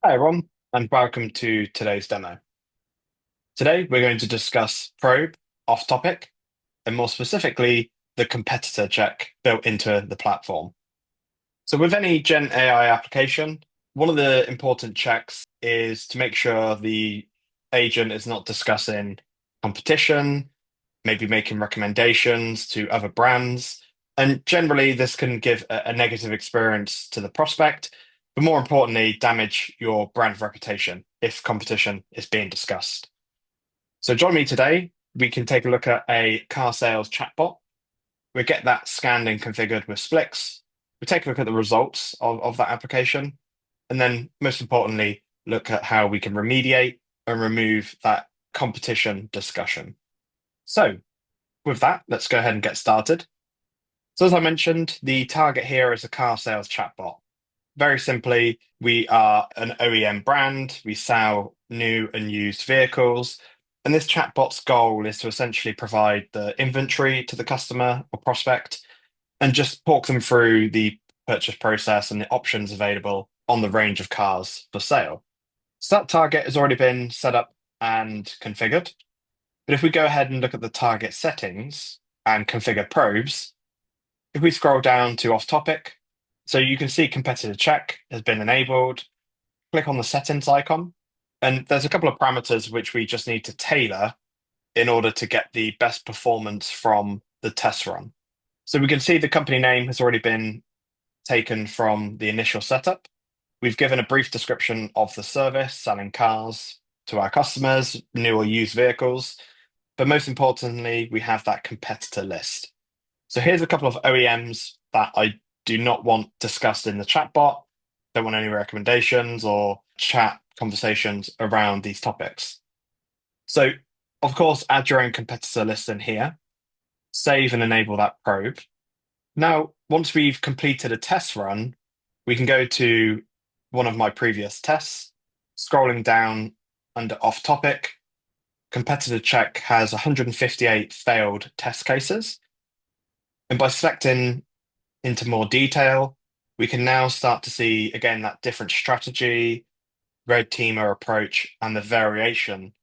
Hi everyone, and welcome to today's demo. Today we're going to discuss probe off topic, and more specifically, the competitor check built into the platform. So with any Gen AI application, one of the important checks is to make sure the agent is not discussing competition, maybe making recommendations to other brands. And generally, this can give a negative experience to the prospect, but more importantly, damage your brand reputation if competition is being discussed. So, join me today. We can take a look at a car sales chatbot. We get that scanned and configured with Splix. We take a look at the results of that application. And then, most importantly, look at how we can remediate and remove that competition discussion. So, with that, let's go ahead and get started. So, as I mentioned, the target here is a car sales chatbot. Very simply, we are an OEM brand, we sell new and used vehicles, and this chatbot's goal is to essentially provide the inventory to the customer or prospect and just talk them through the purchase process and the options available on the range of cars for sale. So, that target has already been set up and configured. But if we go ahead and look at the target settings and configure probes, if we scroll down to off topic, so you can see competitor check has been enabled. Click on the settings icon, and there's a couple of parameters which we just need to tailor in order to get the best performance from the test run. So we can see the company name has already been taken from the initial setup. We've given a brief description of the service, selling cars to our customers, new or used vehicles. But most importantly, we have that competitor list. So here's a couple of OEMs that I do not want discussed in the chatbot. Don't want any recommendations or chat conversations around these topics. So, of course, add your own competitor list in here, save and enable that probe. Now, once we've completed a test run, we can go to one of my previous tests, scrolling down under off topic. Competitor check has 158 failed test cases. And by selecting into more detail, we can now start to see again that different strategy, red teamer approach, and the variation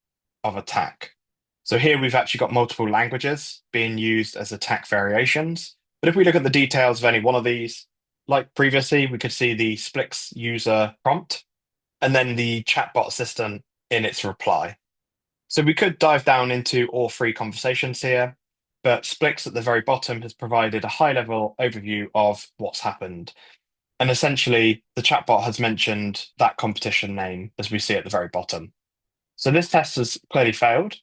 of attack. So here we've actually got multiple languages being used as attack variations. But if we look at the details of any one of these, like previously, we could see the Splix user prompt and then the chatbot assistant in its reply. So we could dive down into all three conversations here, but Splix at the very bottom has provided a high-level overview of what's happened. And essentially, the chatbot has mentioned that competition name as we see at the very bottom. So this test has clearly failed,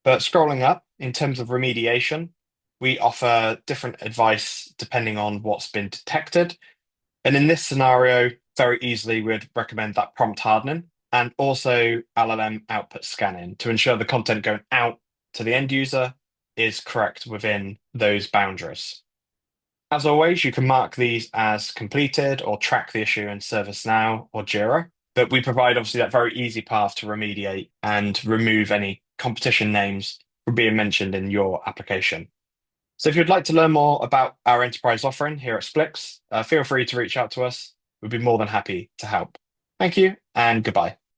but scrolling up in terms of remediation, we offer different advice depending on what's been detected. And in this scenario, very easily, we'd recommend that prompt hardening and also LLM output scanning to ensure the content going out to the end user is correct within those boundaries. As always, you can mark these as completed or track the issue in ServiceNow or Jira, but we provide obviously that very easy path to remediate and remove any competition names from being mentioned in your application. So if you'd like to learn more about our enterprise offering here at Splix, feel free to reach out to us. We'd be more than happy to help. Thank you and goodbye.